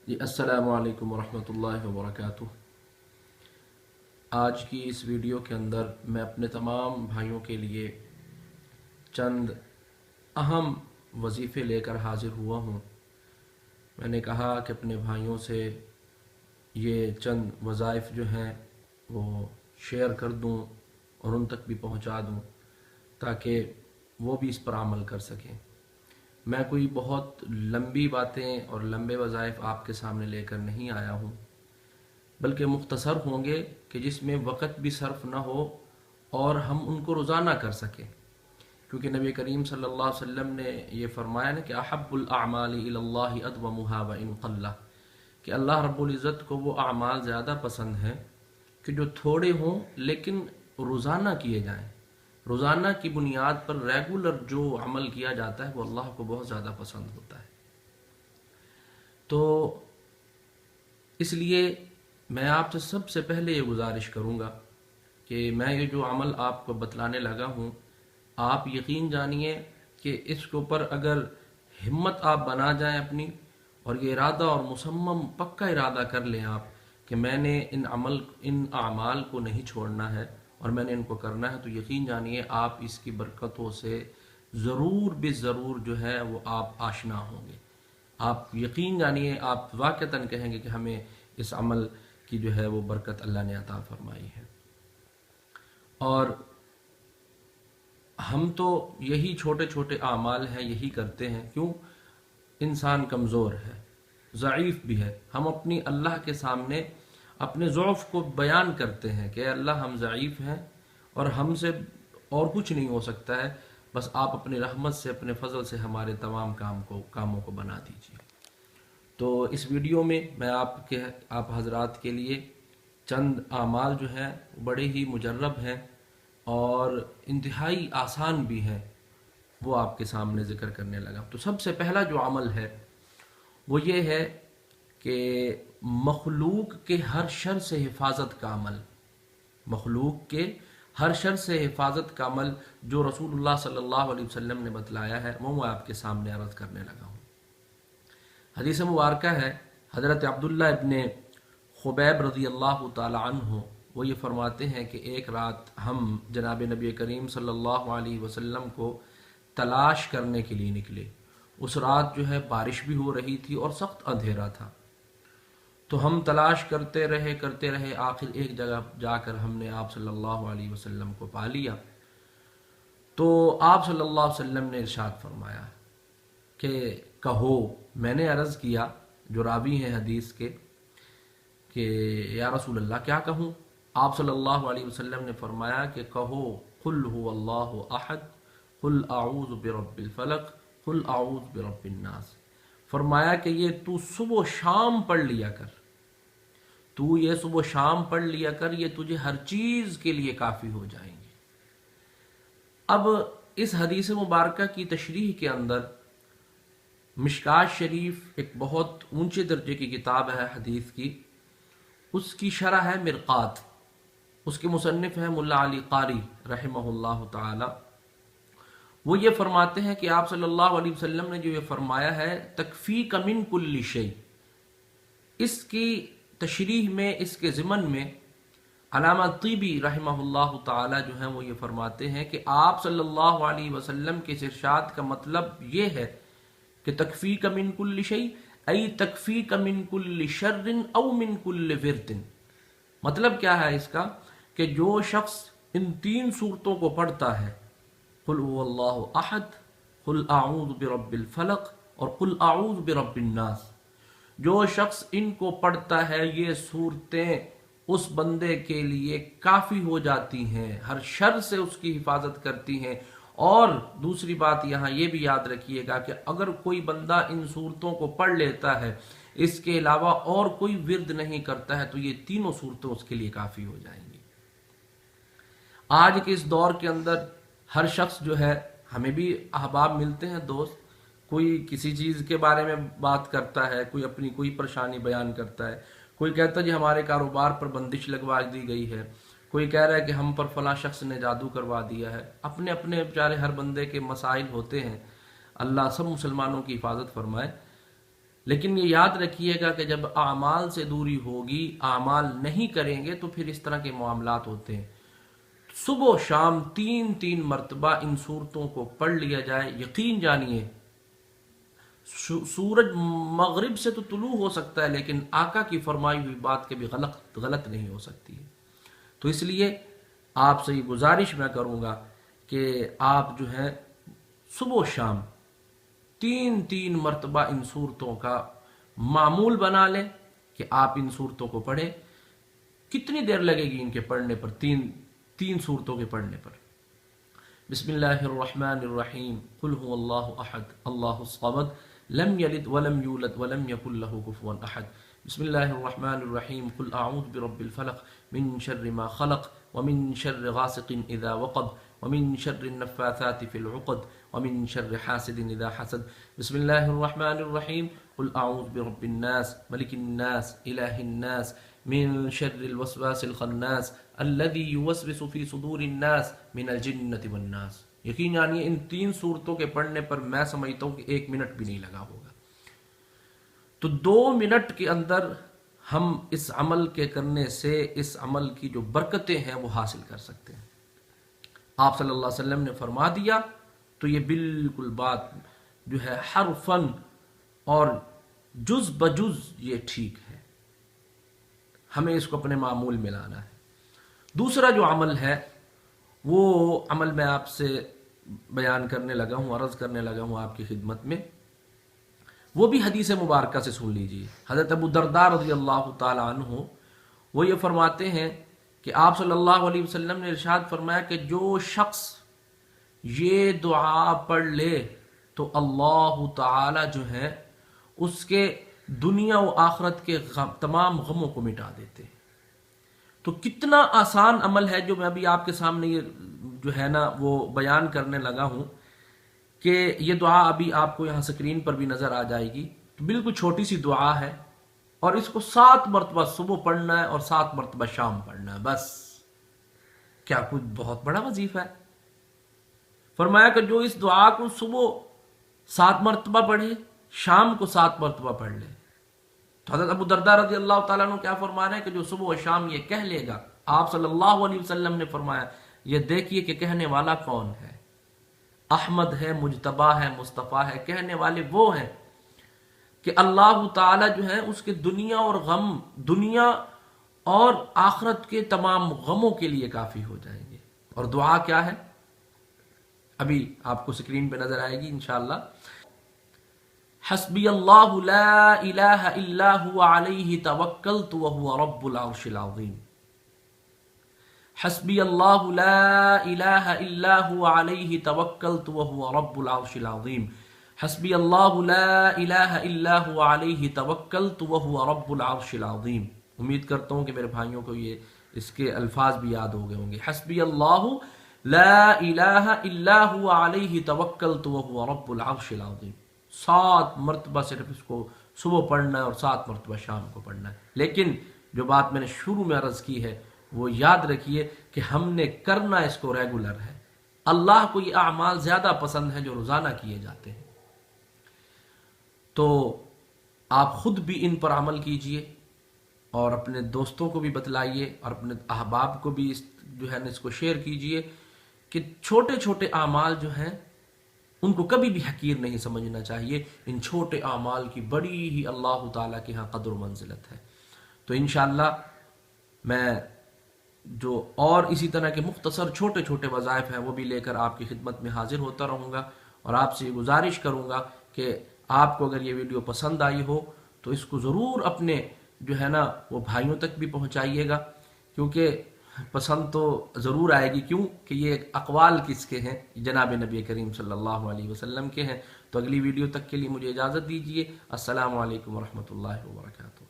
جی السلام علیکم ورحمۃ اللہ وبرکاتہ۔ آج کی اس ویڈیو کے اندر میں اپنے تمام بھائیوں کے لیے چند اہم وظیفے لے کر حاضر ہوا ہوں۔ میں نے کہا کہ اپنے بھائیوں سے یہ چند وظائف جو ہیں وہ شیئر کر دوں اور ان تک بھی پہنچا دوں تاکہ وہ بھی اس پر عمل کر سکیں۔ میں کوئی بہت لمبی باتیں اور لمبے وظائف آپ کے سامنے لے کر نہیں آیا ہوں، بلکہ مختصر ہوں گے کہ جس میں وقت بھی صرف نہ ہو اور ہم ان کو روزانہ کر سکیں، کیونکہ نبی کریم صلی اللہ علیہ وسلم نے یہ فرمایا نا کہ احب الاعمال الی اللہ ادومها وان قل، کہ اللہ رب العزت کو وہ اعمال زیادہ پسند ہیں کہ جو تھوڑے ہوں لیکن روزانہ کیے جائیں۔ روزانہ کی بنیاد پر ریگولر جو عمل کیا جاتا ہے وہ اللہ کو بہت زیادہ پسند ہوتا ہے۔ تو اس لیے میں آپ سے سب سے پہلے یہ گزارش کروں گا کہ میں یہ جو عمل آپ کو بتلانے لگا ہوں، آپ یقین جانیے کہ اس کے اوپر اگر ہمت آپ بنا جائیں اپنی، اور یہ ارادہ اور مصمم پکا ارادہ کر لیں آپ کہ میں نے ان اعمال کو نہیں چھوڑنا ہے اور میں نے ان کو کرنا ہے، تو یقین جانیے آپ اس کی برکتوں سے ضرور بے ضرور جو ہے وہ آپ آشنا ہوں گے۔ آپ یقین جانیے، آپ واقعتاً کہیں گے کہ ہمیں اس عمل کی جو ہے وہ برکت اللہ نے عطا فرمائی ہے۔ اور ہم تو یہی چھوٹے چھوٹے اعمال ہیں یہی کرتے ہیں، کیوں؟ انسان کمزور ہے، ضعیف بھی ہے۔ ہم اپنی اللہ کے سامنے اپنے ضعف کو بیان کرتے ہیں کہ اے اللہ ہم ضعیف ہیں اور ہم سے اور کچھ نہیں ہو سکتا ہے، بس آپ اپنی رحمت سے اپنے فضل سے ہمارے تمام کاموں کو بنا دیجیے۔ تو اس ویڈیو میں میں آپ حضرات کے لیے چند اعمال جو ہیں بڑے ہی مجرب ہیں اور انتہائی آسان بھی ہیں، وہ آپ کے سامنے ذکر کرنے لگا۔ تو سب سے پہلا جو عمل ہے وہ یہ ہے کہ مخلوق کے ہر شر سے حفاظت کا عمل، مخلوق کے ہر شر سے حفاظت کا عمل جو رسول اللہ صلی اللہ علیہ وسلم نے بتلایا ہے وہ میں آپ کے سامنے عرض کرنے لگا ہوں۔ حدیث مبارکہ ہے، حضرت عبداللہ ابن خبیب رضی اللہ تعالی عنہ وہ یہ فرماتے ہیں کہ ایک رات ہم جناب نبی کریم صلی اللہ علیہ وسلم کو تلاش کرنے کے لیے نکلے۔ اس رات جو ہے بارش بھی ہو رہی تھی اور سخت اندھیرا تھا، تو ہم تلاش کرتے رہے، آخر ایک جگہ جا کر ہم نے آپ صلی اللہ علیہ وسلم کو پا لیا۔ تو آپ صلی اللہ علیہ وسلم نے ارشاد فرمایا کہ کہو۔ میں نے عرض کیا، جو راوی ہیں حدیث کے، کہ یا رسول اللہ کیا کہوں؟ آپ صلی اللہ علیہ وسلم نے فرمایا کہ کہو قل هو اللہ احد، قل اعوذ برب الفلق، قل اعوذ برب الناس۔ فرمایا کہ یہ تو صبح و شام پڑھ لیا کر، تو یہ صبح و شام پڑھ لیا کر، یہ تجھے ہر چیز کے لیے کافی ہو جائیں گے۔ اب اس حدیث مبارکہ کی تشریح کے اندر مشکات شریف ایک بہت اونچے درجے کی کتاب ہے حدیث کی، اس کی شرح ہے مرقات، اس کے مصنف ہیں ملا علی قاری رحمہ اللہ تعالی۔ وہ یہ فرماتے ہیں کہ آپ صلی اللہ علیہ وسلم نے جو یہ فرمایا ہے تکفیک من کل شیء، اس کی تشریح میں، اس کے ضمن میں علامہ طیبی رحمہ اللہ تعالی جو ہیں وہ یہ فرماتے ہیں کہ آپ صلی اللہ علیہ وسلم کے اس ارشاد کا مطلب یہ ہے کہ تکفیک من کل شیء ای تکفیک من کل شر او من کل ورد۔ مطلب کیا ہے اس کا؟ کہ جو شخص ان تین صورتوں کو پڑھتا ہے، قل هو اللہ احد، قل اعوذ برب الفلق اور قل اعوذ برب الناس، جو شخص ان کو پڑھتا ہے یہ صورتیں اس بندے کے لیے کافی ہو جاتی ہیں، ہر شر سے اس کی حفاظت کرتی ہیں۔ اور دوسری بات یہاں یہ بھی یاد رکھیے گا کہ اگر کوئی بندہ ان صورتوں کو پڑھ لیتا ہے، اس کے علاوہ اور کوئی ورد نہیں کرتا ہے، تو یہ تینوں صورتیں اس کے لیے کافی ہو جائیں گی۔ آج کے اس دور کے اندر ہر شخص جو ہے، ہمیں بھی احباب ملتے ہیں، دوست، کوئی کسی چیز کے بارے میں بات کرتا ہے، کوئی اپنی کوئی پریشانی بیان کرتا ہے، کوئی کہتا ہے جی ہمارے کاروبار پر بندش لگوا دی گئی ہے، کوئی کہہ رہا ہے کہ ہم پر فلاں شخص نے جادو کروا دیا ہے۔ اپنے اپنے بیچارے ہر بندے کے مسائل ہوتے ہیں، اللہ سب مسلمانوں کی حفاظت فرمائے۔ لیکن یہ یاد رکھیے گا کہ جب اعمال سے دوری ہوگی، اعمال نہیں کریں گے تو پھر اس طرح کے معاملات ہوتے ہیں۔ صبح و شام 3 مرتبہ ان صورتوں کو پڑھ لیا جائے، یقین جانیے سورج مغرب سے تو طلوع ہو سکتا ہے لیکن آقا کی فرمائی ہوئی بات کبھی غلط نہیں ہو سکتی ہے۔ تو اس لیے آپ سے یہ گزارش میں کروں گا کہ آپ جو ہے صبح و شام 3 مرتبہ ان صورتوں کا معمول بنا لیں کہ آپ ان صورتوں کو پڑھیں۔ کتنی دیر لگے گی ان کے پڑھنے پر؟ تین صورتوں کے پڑھنے پر۔ بسم اللہ الرحمن الرحیم، قل هو اللہ احد اللہ الصمد لم یلد ولم یولد ولم یکن له کفوا احد۔ بسم اللہ الرحمن الرحیم، قل اعوذ برب الفلق من شر ما خلق ومن شر غاسق اذا وقب ومن شر النفاثات في العقد ومن شر حاسد اذا حسد۔ بسم اللہ الرحمن الرحیم، قل اعوذ برب الناس ملک الناس الہ الناس من شر الوسواس الخناس الذي يوسوس في صدور الناس من الجنة والناس۔ یقین جانیے ان 3 صورتوں کے پڑھنے پر میں سمجھتا ہوں کہ 1 منٹ بھی نہیں لگا ہوگا۔ تو 2 منٹ کے اندر ہم اس عمل کے کرنے سے اس عمل کی جو برکتیں ہیں وہ حاصل کر سکتے ہیں۔ آپ صلی اللہ علیہ وسلم نے فرما دیا تو یہ بالکل بات جو ہے حرفاً اور جز بجز یہ ٹھیک ہے، ہمیں اس کو اپنے معمول میں لانا ہے۔ دوسرا جو عمل ہے وہ عمل میں آپ سے بیان کرنے لگا ہوں، عرض کرنے لگا ہوں آپ کی خدمت میں، وہ بھی حدیث مبارکہ سے سن لیجیے۔ حضرت ابو درداء رضی اللہ تعالی عنہ وہ یہ فرماتے ہیں کہ آپ صلی اللہ علیہ وسلم نے ارشاد فرمایا کہ جو شخص یہ دعا پڑھ لے تو اللہ تعالی جو ہے اس کے دنیا و آخرت کے تمام غموں کو مٹا دیتے ہیں۔ تو کتنا آسان عمل ہے جو میں ابھی آپ کے سامنے یہ جو ہے نا وہ بیان کرنے لگا ہوں کہ یہ دعا ابھی آپ کو یہاں سکرین پر بھی نظر آ جائے گی۔ تو بالکل چھوٹی سی دعا ہے اور اس کو 7 مرتبہ صبح پڑھنا ہے اور 7 مرتبہ شام پڑھنا ہے، بس۔ کیا کچھ بہت بڑا وظیفہ ہے۔ فرمایا کہ جو اس دعا کو صبح 7 مرتبہ پڑھے، شام کو 7 مرتبہ پڑھ لے۔ تو حضرت ابو درداء رضی اللہ تعالیٰ عنہ کیا فرما رہے ہیں کہ جو صبح و شام یہ کہہ لے گا، آپ صلی اللہ علیہ وسلم نے فرمایا یہ دیکھیے کہ کہنے والا کون ہے، احمد ہے، مجتبی ہے، مصطفیٰ ہے۔ کہنے والے وہ ہیں کہ اللہ تعالیٰ جو ہے اس کے دنیا اور آخرت کے تمام غموں کے لیے کافی ہو جائیں گے۔ اور دعا کیا ہے ابھی آپ کو سکرین پہ نظر آئے گی انشاءاللہ۔ حسبی اللہ لا الہ الا هو علیہ توکلت وہو رب العرش العظیم۔ حسبی اللہ لا الہ الا هو علیہ توکلت وہو رب العرش العظیم۔ حسبی اللہ لا الہ الا هو علیہ توکلت وہو رب العرش العظیم۔ امید کرتا ہوں کہ میرے بھائیوں کو یہ اس کے الفاظ بھی یاد ہو گئے ہوں گے۔ حسبی اللہ لا الہ الا هو علیہ توکلت وہو رب العرش العظیم۔ 7 مرتبہ صرف اس کو صبح پڑھنا ہے اور 7 مرتبہ شام کو پڑھنا ہے۔ لیکن جو بات میں نے شروع میں عرض کی ہے وہ یاد رکھیے کہ ہم نے کرنا اس کو ریگولر ہے۔ اللہ کو یہ اعمال زیادہ پسند ہیں جو روزانہ کیے جاتے ہیں۔ تو آپ خود بھی ان پر عمل کیجئے اور اپنے دوستوں کو بھی بتلائیے اور اپنے احباب کو بھی جو ہے نا اس کو شیئر کیجئے کہ چھوٹے چھوٹے اعمال جو ہیں ان کو کبھی بھی حقیر نہیں سمجھنا چاہیے۔ ان چھوٹے اعمال کی بڑی ہی اللہ تعالیٰ کے ہاں قدر و منزلت ہے۔ تو انشاءاللہ میں جو اور اسی طرح کے مختصر چھوٹے چھوٹے وظائف ہیں وہ بھی لے کر آپ کی خدمت میں حاضر ہوتا رہوں گا، اور آپ سے گزارش کروں گا کہ آپ کو اگر یہ ویڈیو پسند آئی ہو تو اس کو ضرور اپنے جو ہے نا وہ بھائیوں تک بھی پہنچائیے گا، کیونکہ پسند تو ضرور آئے گی، کیوں کہ یہ اقوال کس کے ہیں؟ جناب نبی کریم صلی اللہ علیہ وسلم کے ہیں۔ تو اگلی ویڈیو تک کے لیے مجھے اجازت دیجیے۔ السلام علیکم ورحمۃ اللہ وبرکاتہ۔